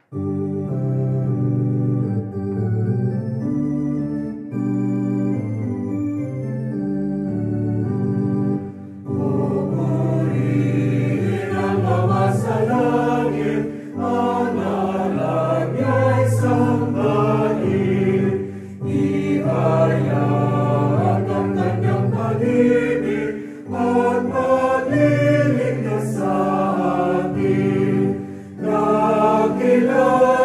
Pupurihin ang Ama sa langit, ang ngalan niya'y sambahin. Ihayag ang kanyang pag-ibig at pagliligtas sa atin. Dakila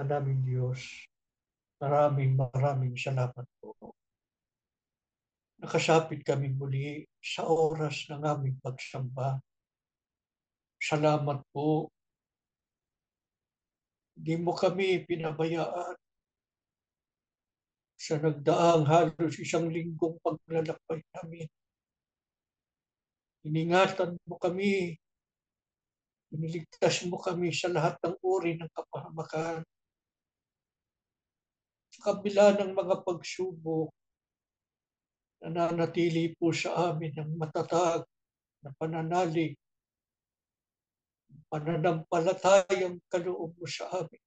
Ama namin Diyos, maraming salamat po. Nakasapit kami muli sa oras ng aming pagsamba. Salamat po. Hindi mo kami pinabayaan sa nagdaang halos 1 linggong paglalakbay namin. Iningatan mo kami, iniligtas mo kami sa lahat ng uri ng kapahamakan. Sa kabila ng mga pagsubok, nananatili po sa amin ang matatag na pananalig, pananampalatayang kaloob mo sa amin.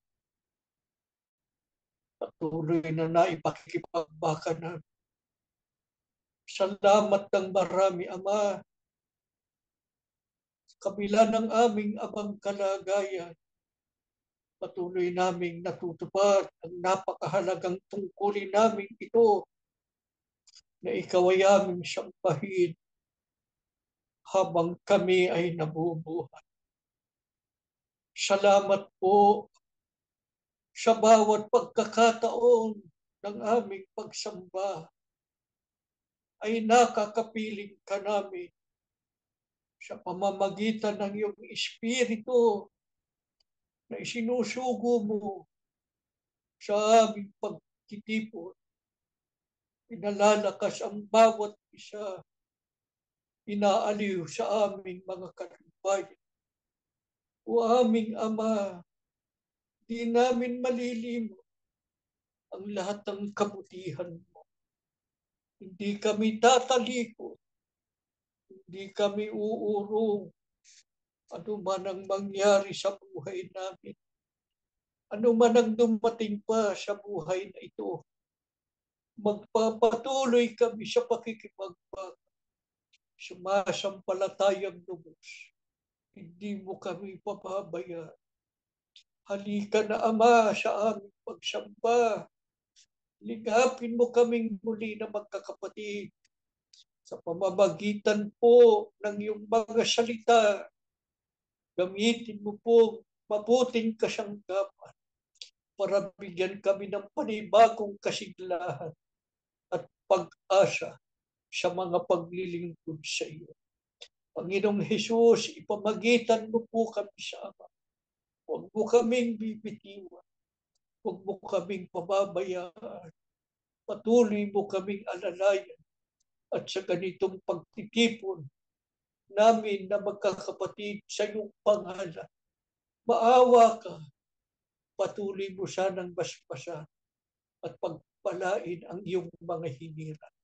Patuloy na naipakikipagbakan namin. Salamat ng marami, Ama. Sa kabila ng aming abang kalagayan, patuloy naming natutupad ang napakahalagang tungkulin namin ito na ikaw ay aming sambahin habang kami ay nabubuhay. Salamat po sa bawat pagkakataon ng aming pagsamba ay nakakapiling ka namin sa pamamagitan ng iyong Espiritu na isinusugo mo sa aming pagtitipon. Pinalalakas ang bawat isa, inaaliw sa aming mga kalubayan. O aming Ama, di namin malilimot ang lahat ng kabutihan mo. Hindi kami tatalikod, hindi kami uurong ano man ang mangyari sa buhay namin. Ano man ang dumating pa sa buhay na ito, magpapatuloy kami sa pakikipagbag, sumasampalatayang lubos. Hindi mo kami pababayaan. Halika na, Ama, sa aming pagsamba. Ligapin mo kaming muli na magkakapatid sa pamamagitan po ng iyong mga salita. Gamitin mo po mabuting kasanggapan para bigyan kami ng panibagong kasiglahan at pag-asa sa mga paglilingkod sa iyo. Panginoong Hesus, ipamagitan mo po kami sa Ama. Huwag mo kaming bibitiwan. Huwag mo kaming pababayaan. Patuloy mo kaming alalayan. At sa ganitong pagtitipon namin na magkakapatid sa iyong pangalan, maawa ka. Patuloy mo sanang basbasan at pagpalain ang iyong mga hinirang.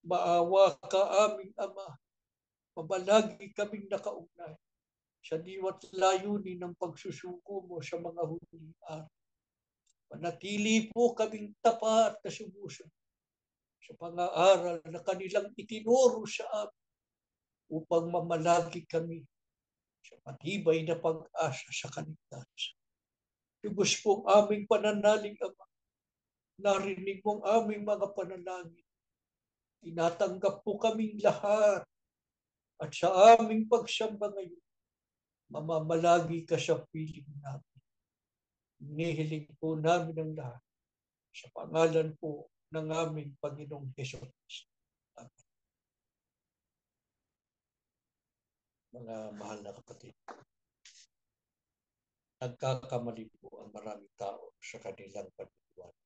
Maawa ka, aming Ama. Mabalagi kaming nakaugnay sa diwa't layunin ng pagsusuko mo sa mga huling araw. Manatili po kaming tapat na sumusunod sa pang-aaral na kanilang itinuro sa amin upang mamalagi kami sa matibay na pag-asa sa kaligtasan. Lubos po ang aming pananalig, Ama. Narinig mo ang aming mga panalangin. Tinatanggap po kaming lahat at sa aming pagsamba ngayon, mamamalagi ka sa piling namin. Inihiling po namin ang lahat sa pangalan po ng aming Panginoong Hesus. Amen. Mga mahal na kapatid, nagkakamali po ang maraming tao sa kanilang paniniwala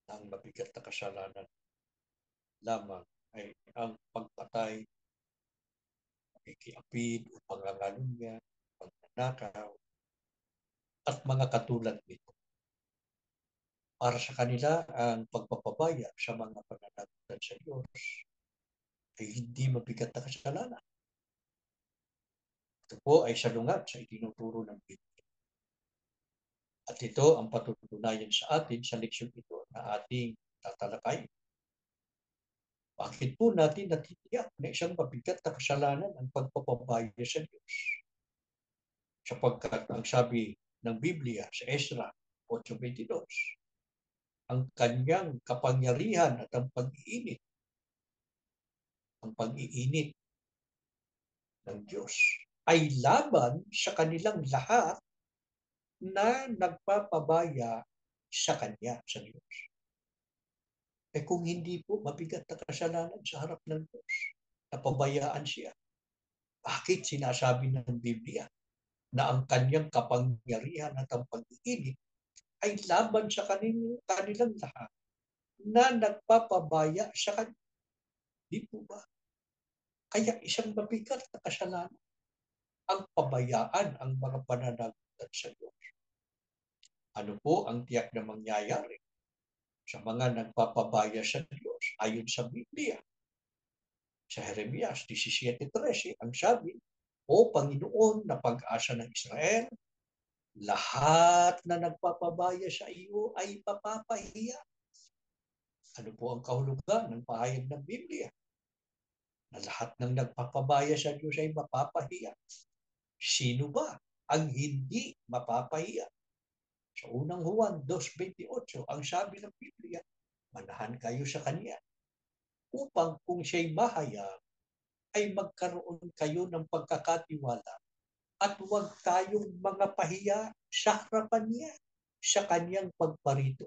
na ang mabigat na kasalanan lamang ay ang pagpatay, pakikiapid o pangangalunya, pagnanakaw, at mga katulad nito. Para sa kanila, ang pagpapabaya sa mga pananagutan sa Diyos ay hindi mabigat na kasalanan. Ito po ay salungat sa itinuturo ng Biblia. At ito ang patutunayan sa atin sa leksyon ito na ating tatalakay. Bakit po natin natitiyak na isang mabigat na kasalanan ang pagpapabaya sa Diyos? Sapagkat ang sabi ng Biblia sa Ezra 8:22, ang kanyang kapangyarihan at ang pag-iinit ng Diyos ay laban sa kanilang lahat na nagpapabaya sa Kanya, sa Diyos. Kung hindi po, mabigat na kasalanan sa harap ng Diyos. Napabayaan siya. Bakit sinasabi ng Biblia na ang kanyang kapangyarihan at ang pag-ibig ay laban sa kanilang lahat na nagpapabaya sa Kanya? Di po ba? Kaya isang mabigat na kasalanan ang pabayaan ang mga pananagutan sa Diyos. Ano po ang tiyak na mangyayari sa mga nagpapabaya sa Diyos ayon sa Biblia? Sa Jeremias 17:13, ang sabi, "O Panginoon na pag-asa ng Israel, lahat na nagpapabaya sa iyo ay mapapahiya." Ano po ang kahulugan ng pahayag ng Biblia? Na lahat ng nagpapabaya sa Diyos ay mapapahiya. Sino ba ang hindi mapapahiya? Sa unang Juan 2:28, ang sabi ng Biblia, "Manahan kayo sa Kanya upang kung siya'y mahayag, ay magkaroon kayo ng pagkakatiwala at huwag tayong mga pahiya sa harapan niya sa kanyang pagparito."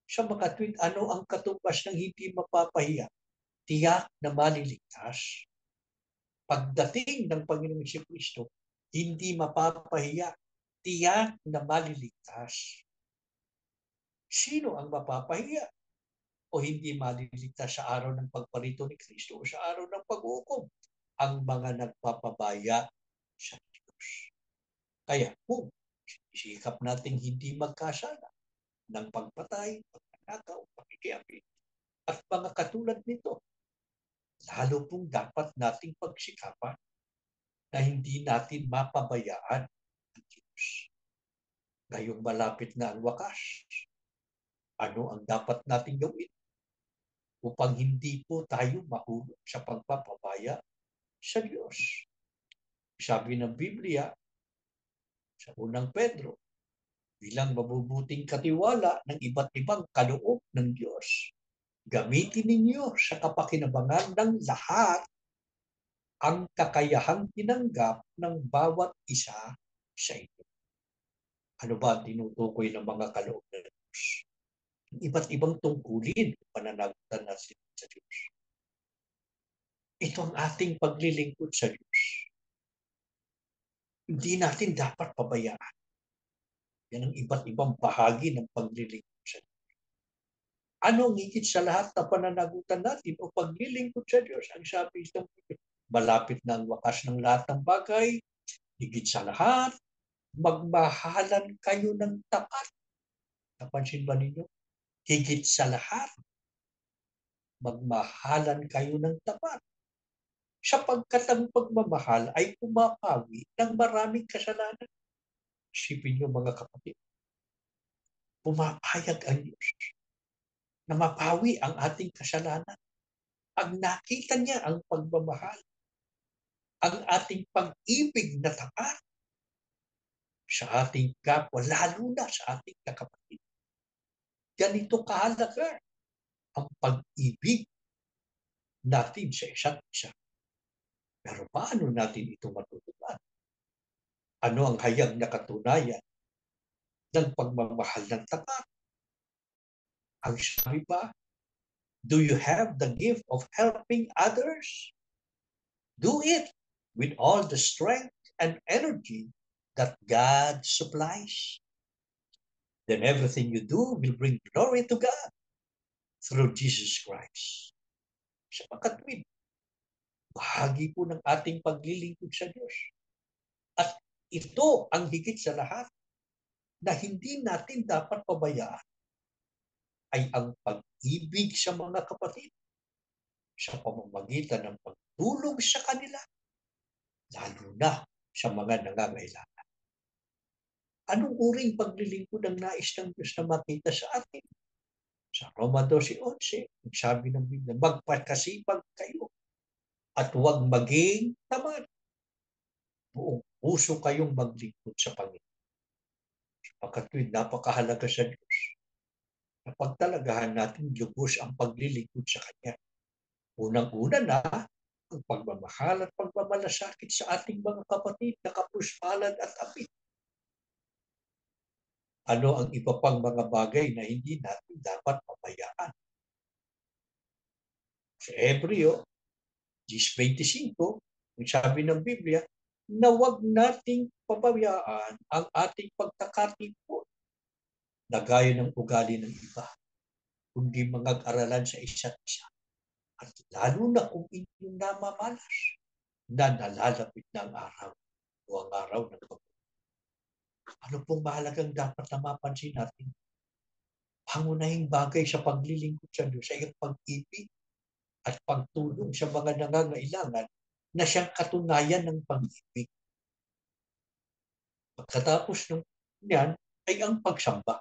Sa mga tweet, ano ang katumbas ng hindi mapapahiya? Tiyak na maliligtas. Pagdating ng Panginoong Jesucristo, hindi mapapahiya. Tiyak na maliligtas. Sino ang mapapahiya o hindi maliligtas sa araw ng pagparito ni Kristo o sa araw ng pag-uukom? Ang mga nagpapabaya sa Diyos. Kaya kung isikap nating hindi magkasala ng pagpatay, pagnanakaw, pakikiapit, at mga katulad nito, lalo pong dapat nating pagsikapan na hindi natin mapabayaan ang Diyos. Ngayong malapit na ang wakas, ano ang dapat nating gawin upang hindi po tayo mahulog sa pagpapabaya sa Diyos? Sabi ng Biblia sa unang Pedro, bilang mabubuting katiwala ng iba't ibang kaloob ng Diyos, gamitin ninyo sa kapakinabangan ng lahat ang kakayahang tinanggap ng bawat isa sa inyo. Ano ba ang tinutukoy ng mga kaloob ng Diyos? Iba't ibang tungkulin o pananagutan natin sa Diyos. Ito ang ating paglilingkod sa Diyos. Hindi natin dapat pabayaan. Yan ang iba't ibang bahagi ng paglilingkod sa Diyos. Ano ang higit sa lahat na pananagutan natin o paglilingkod sa Diyos? Ang sabi ng malapit na ang wakas ng lahat ng bagay, higit sa lahat, magmahalan kayo ng tapat. Napansin ba ninyo? Higit sa lahat, magmahalan kayo ng tapat. Sapagkat ang pagmamahal ay pumapawi ng maraming kasalanan. Isipin niyo mga kapatid, pumapayag ang Diyos na mapawi ang ating kasalanan. Pag nakita niya ang pagmamahal, ang ating pag-ibig na tapat sa ating kapwa, lalo na sa ating kakapatid. Ganito kahalaga ang pag-ibig natin sa isa't isa. Pero paano natin ito matutunan? Ano ang hayag na katunayan ng pagmamahal ng tapat? Ang sabi ba, do you have the gift of helping others? Do it with all the strength and energy that God supplies. Then everything you do will bring glory to God through Jesus Christ. Sa pagkatwid, bahagi po ng ating paglilingkod sa Diyos. At ito ang higit sa lahat na hindi natin dapat pabayaan ay ang pag-ibig sa mga kapatid sa pamamagitan ng pagtulong sa kanila, lalo na sa mga nangangailangan. Anong uring paglilingkod ang nais ng Diyos na makita sa atin? Sa Roma 12:11, sabi ng Biblia, magpakasipag kayo at huwag maging tamad. Buong puso kayong maglingkod sa Panginoon. Sapagkat napakahalaga sa Diyos na pagtalagahan natin lubos ang paglilingkod sa Kanya. Unang-una na ang pagmamahal at pagmamalasakit sa ating mga kapatid na kapuspalad at apit. Ano ang iba pang mga bagay na hindi natin dapat pabayaan? Sa Hebreo 10:25, ang sabi ng Biblia, na huwag nating pabayaan ang ating pagkakatipon na gaya ng ugali ng iba, kundi mag-aralan sa isa't isa. At lalo na kung inyong namamalas na nalalapit ng araw o ang araw ng pagkakas. Ano pong mahalagang dapat na mapansin natin? Pangunahing bagay sa paglilingkod sa Diyos ay ang pag-ibig at pagtulong sa mga nangangailangan na siyang katunayan ng pag-ibig. Pagkatapos ng yan ay ang pagsamba.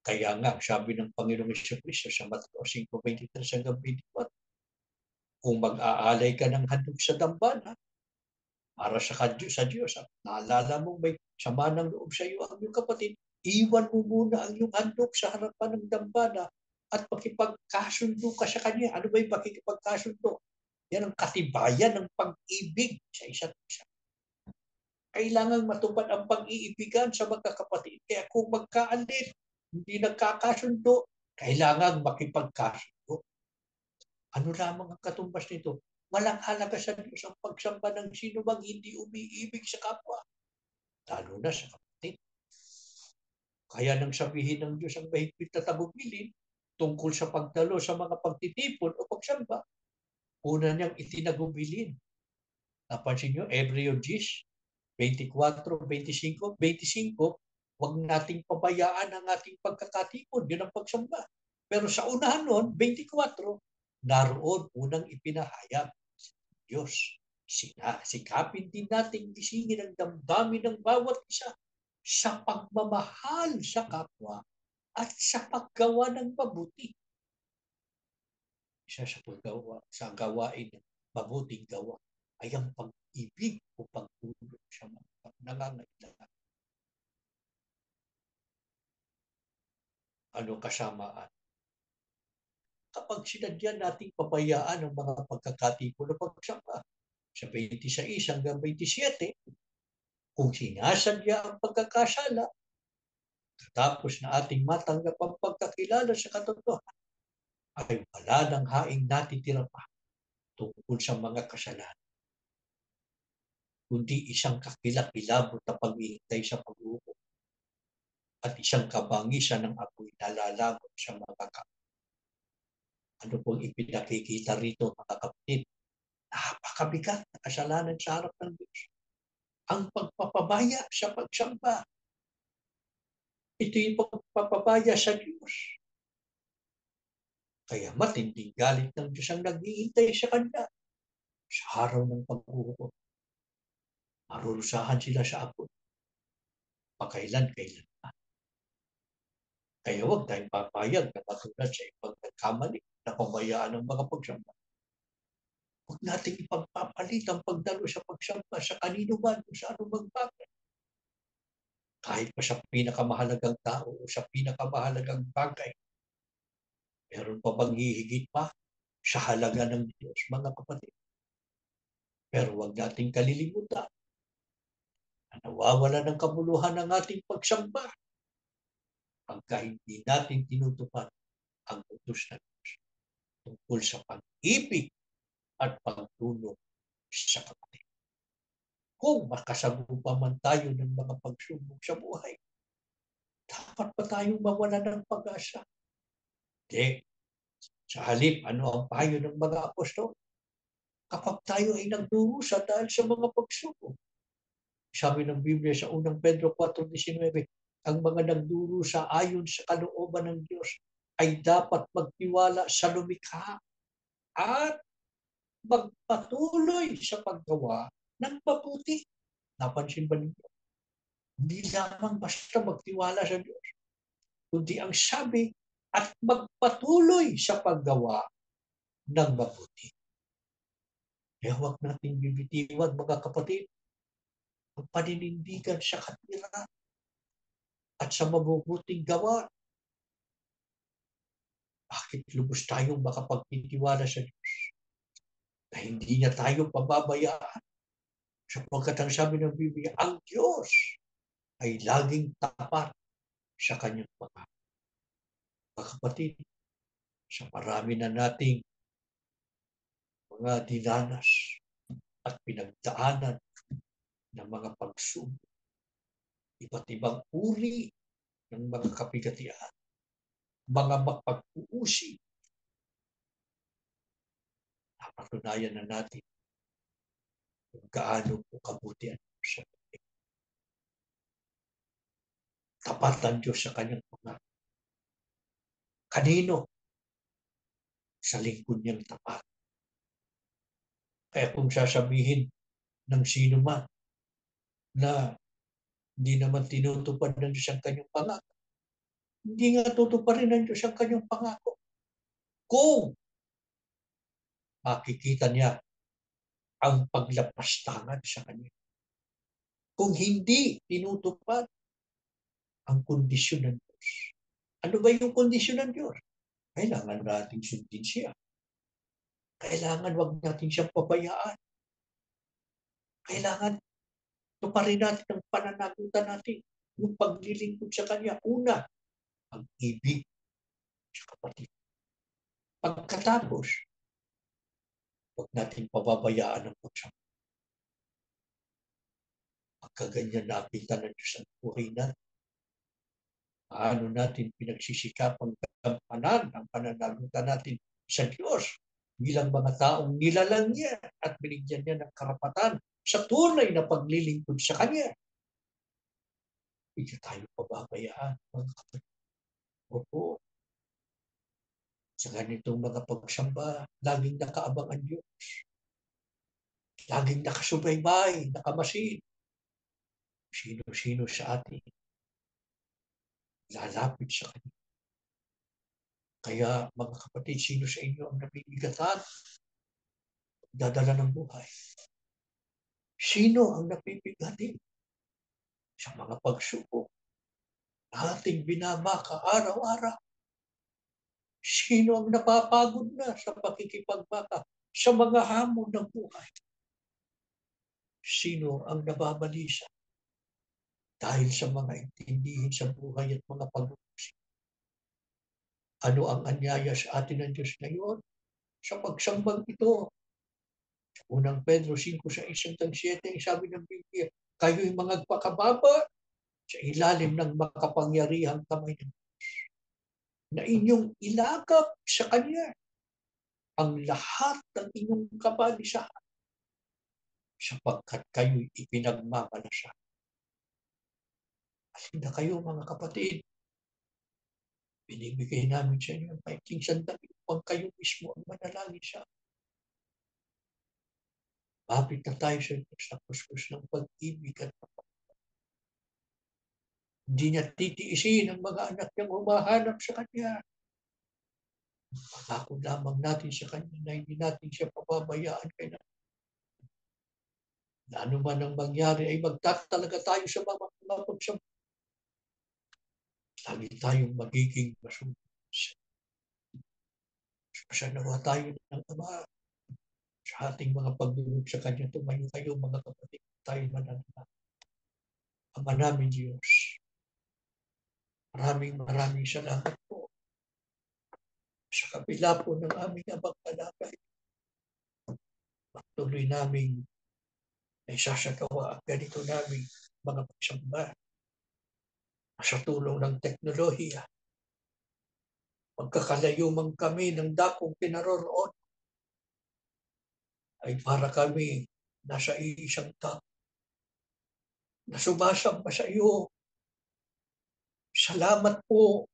Kaya nga, sabi ng Panginoong Jesucristo sa Mateo 5:23-24, kung mag-aalay ka ng handog sa dambana para sa Diyos at naalala mo may sama ng loob sa iyo ang iyong kapatid, iwan mo muna ang iyong handog sa harapan ng dambana at makipagkasundo ka sa kanya. Ano ba yung pakikipagkasundo? Yan ang katibayan ng pag-ibig sa isa't isa. Kailangan matupad ang pag-iibigan sa magkakapatid. Kaya kung magkaalit, hindi nagkakasundo, kailangan makipagkasundo. Ano lamang ang katumbas nito? Walang halaga sa Diyos ang pagsamba ng sino mang hindi umiibig sa kapwa, lalo na sa kapatid. Kaya nang sabihin ng Diyos ang mahigpit na tagubilin tungkol sa pagdalo sa mga pagtitipon o pagsamba, una niyang itinagubilin. Napansin niyo, Hebreo 10:24-25, huwag nating pabayaan ang ating pagkakatipon, yun ang pagsamba. Pero sa unahan nun, 24, naroon unang ipinahayag Diyos. Sikapin din natin gisingin ang damdamin ng bawat isa sa pagmamahal sa kapwa at sa paggawa ng mabuti. Isa sa paggawa, sa gawain ng mabuting gawa ay ang pag-ibig o pagtulong sa mga nangangailangan. Ano kasamaan? Kapag sinadya nating pabayaan ang mga pagkakatipon o pagsamba sa 26-27, kung sinasadya ang pagkakasala, tapos na ating matanggap ang pagkakilala sa katotohanan, ay wala ng haing natitira pa tungkol sa mga kasalanan, kundi isang kakilakilabot na paghihintay sa pag-uusap at isang kabangisan ng apoy na lalamon sa mga kapwa. Ano pong ipinakikita rito, mga kapatid? Napakabigat na kasalanan sa harap ng Diyos. Ang pagpapabaya sa pagsamba. Ito yung pagpapabaya sa Diyos. Kaya matinding galit ng Diyos ang naghihintay sa Kanya sa araw ng paghuhukom. Marurusahan sila sa apoy. Pakailan-kailan pa. Kaya huwag tayong papayag na matulad sa ibang nagkamali na pabayaan ng mga pagsamba. Huwag natin ipagpapalit ang pagdalo sa pagsamba sa kanino man o sa anumang bagay. Kahit pa sa pinakamahalagang tao o sa pinakamahalagang bagay, meron pa bang hihigit pa sa halaga ng Diyos, mga kapatid? Pero huwag nating kalilimutan na nawawala ng kabuluhan ng ating pagsamba pagka hindi natin tinutupad ang utos ng Diyos tungkol sa pag-ibig at pagtulong sa kapatid. Kung makasagupa man tayo ng mga pagsubok sa buhay, dapat pa tayong mawala ng pag-asa? Hindi. Sa halip, ano ang payo ng mga apostol? Kapag tayo ay nagdurusa dahil sa mga pagsubok, sabi ng Biblia sa unang Pedro 4:19, ang mga nagdurusa ayon sa kalooban ng Diyos ay dapat magtiwala sa lumikha at magpatuloy sa paggawa ng mabuti. Napansin ba ninyo? Hindi lamang basta magtiwala sa Diyos, kundi ang sabi at magpatuloy sa paggawa ng mabuti. Kaya huwag nating bibitiwan, mga kapatid, ang paninindigan sa katwiran at sa mabubuting gawa. Bakit lubos tayong makapagtitiwala sa Diyos na hindi niya tayo pababayaan Sapagkat ang sabi ng Biblia, ang Diyos ay laging tapat sa kanyang pangako. Mga kapatid, sa marami na nating mga dinanas at pinagdaanan ng mga pagsubok, iba't ibang uri ng mga kapigatian, mga mapag-uusig, napatunayan na natin kung gaano po kabuti ang Diyos sa atin. Tapat ang Diyos sa kanyang pangako. Kanino? Sa lingkod niyang tapat. Kaya kung sasabihin ng sino man na hindi naman tinutupad ng Diyos ang kanyang pangako, hindi nga tutuparin ng Diyos ang kanyang pangako. Kung makikita niya ang paglapastangan sa kanya. Kung hindi tinutupad ang kondisyon ng Diyos. Ano ba yung kondisyon ng Diyos? Kailangan natin sundin siya. Kailangan wag natin siyang pabayaan. Kailangan tuparin natin ang pananagutan natin. Yung paglilingkod sa Kanya. Una, ang ibig sa kapatid. Pagkatapos, wag natin pababayaan ang pagsama. Pagkaganyan nakita ng Diyos ang buhay natin. Paano natin pinagsisikapang gampanan ang pananagutan natin sa Diyos bilang mga taong nilalang niya at binigyan niya ng karapatan sa tunay na paglilingkod sa Kanya. Hindi tayo pababayaan, mga kapatid. Opo, sa ganitong mga pagsamba, laging nakaabang ang Diyos. Laging nakasubaybay, nakamasid. Sino-sino sa atin lalapit sa Kanya. Kaya mga kapatid, sino sa inyo ang nabibigatan? Dadala ng buhay. Sino ang napipigatin sa mga pagsubok ating binabaka araw-araw? Sino ang napapagod na sa pakikipagbaka sa mga hamon ng buhay? Sino ang nababalisa dahil sa mga intindihin sa buhay at mga pag-uusig? Ano ang anyaya sa atin ng Diyos ngayon? Sa pagsambang ito, sa unang Pedro 5:6-7, sabi ng Biblia, kayo'y mga pakababa sa ilalim ng makapangyarihang kamay ng Diyos, na inyong ilagap sa Kanya ang lahat ng inyong kabalisahan, sapagkat kayo'y ipinagmamalasa. Halina kayo mga kapatid, binibigay namin sa inyo ang paikling sandali upang kayo mismo ang manalangin sa amin. Mapit na tayo sa Diyos na kuskus ng pag-ibig at pagpapalala. Hindi niya titiisin ang mga anak niyang humahanap sa Kanya. Pangako lamang natin sa Kanya na hindi natin siya pababayaan kaya na ano man ang mangyari ay magtatalaga tayo sa mga pagsamba. Lagi tayong magiging masunod. Pasanawa tayo ng Ama sa ating mga pagdulog sa Kanya. Tumayo kayo mga kapatid, tayo mananalangin. Ama namin Diyos, maraming salamat po sa kabila po ng aming abang kalagay. Patuloy namin ay sasagawa ang ganito namin mga pagsamba sa tulong ng teknolohiya. Magkakalayo man kami ng dakong pinaroroon, ay para kami nasa isang tao na sumasamba sa iyo. Salamat po.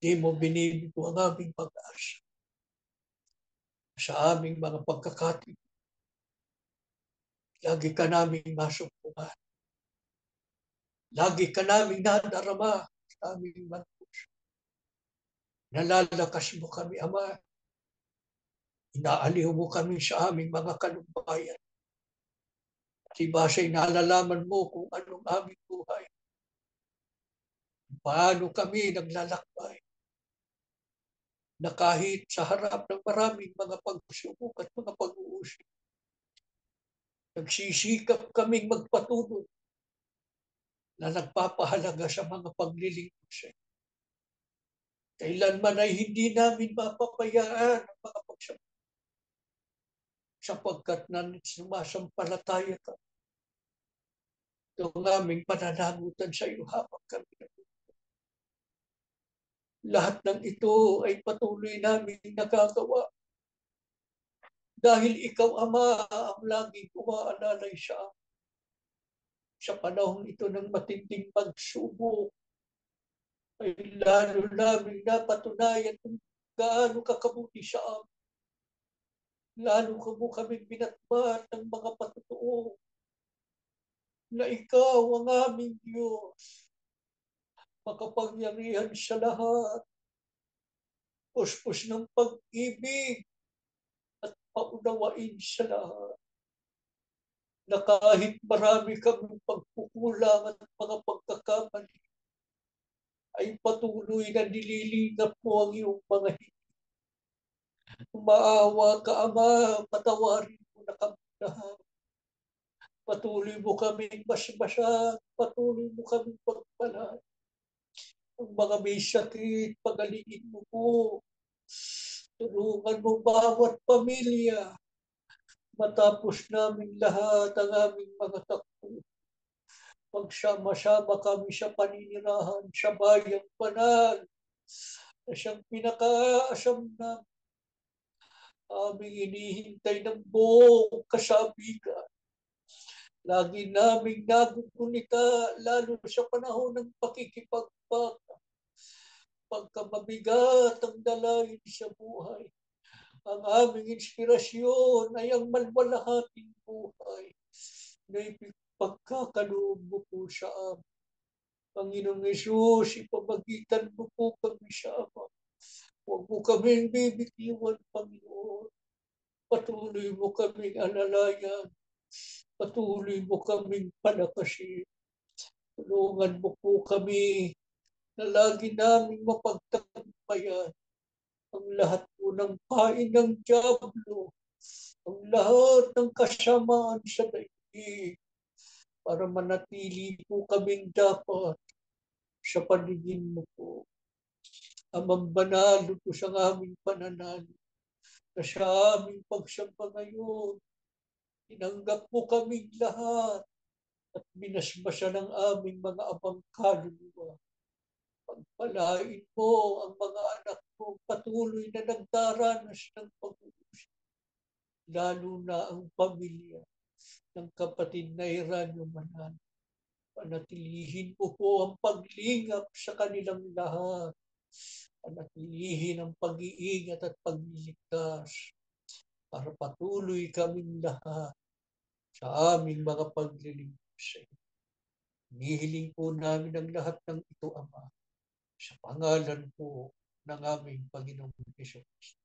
Di mo binibigo ang aming pag-asa sa aming mga pagkakataon. Lagi ka naming masumpungan. Lagi ka naming nadarama sa aming mga puso. Nalalakas mo kami, Ama. Inaaliw mo kami sa aming mga kalubayan. At iba siya'y nalalaman mo kung anong aming buhay. Paano kami naglalakbay na kahit sa harap ng maraming mga pagsubok at mga pag-uusig, Nagsisikap kaming magpatuloy na nagpapahalaga sa mga paglilingkod sa iyo. Kailanman ay hindi namin mapapayaan ang mga pagsamba sapagkat sumasampalataya ka. Ito ang aming pananagutan sa iyo habang kami nabubuhay. Lahat ng ito ay patuloy namin nagagawa dahil ikaw, Ama, ang laging umaalalay sa amin. Sa panahon ito ng matinding pagsubok, ay lalo namin napatunayan kung gaano kakabuti sa amin. Lalo ka mo kaming binatbat ng mga patotoo na ikaw ang aming Diyos, makapangyarihan sa lahat, puspos ng pag-ibig at paunawain sa lahat, na kahit marami kaming pagkukulang at mga pagkakamali, ay patuloy na nililingap mo ang iyong mga higit. Maawa ka, Ama, patawarin mo na kami lahat. Patuloy mo kaming basbasan, patuloy mo kaming pagpalaan. Ang mga may sakit, pagalingin mo po. Tulungan mo bawat pamilya. Matapos namin lahat ang aming mga takbo. Magsama-sama kami sa paninirahan sa bayang banal na siyang pinakaasam na aming inihintay ng buong kasabigan. Lagi naming nagugunita, lalo sa panahon ng pakikipagbaka. Pagka mabigat ang dalahin sa buhay, ang aming inspirasyon ay ang malwalahating buhay na ipagkakaloob mo po sa amin. Panginoong Yesus, ipamagitan mo po kami sa Ama. Huwag mo kaming bibitiwan, Panginoon. Patuloy mo kaming alalayan. Patuloy mo kaming palakasin. Tulungan mo po kami na lagi naming mapagtagumpayan ang lahat po ng pain ng Diablo, ang lahat ng kasamaan sa daigdig, para manatili po kaming dapat sa paningin mo po. Amang banal po sa aming pananalig, na sa aming pagsamba ngayon, tinanggap mo kaming lahat at binasbasa ng aming mga abang kaluluwa. Pagpalain mo ang mga anak mo patuloy na nagdaranas ng pag-uusap, lalo na ang pamilya ng kapatid na Eranio Manan. Panatilihin mo po ang paglingap sa kanilang lahat. Panatilihin ang pag-iingat at pagliligtas para patuloy kaming lahat sa aming mga paglilingkod sa iyo. Hinihiling po namin ang lahat ng ito, Ama, sa pangalan po ng aming Panginoong Hesus.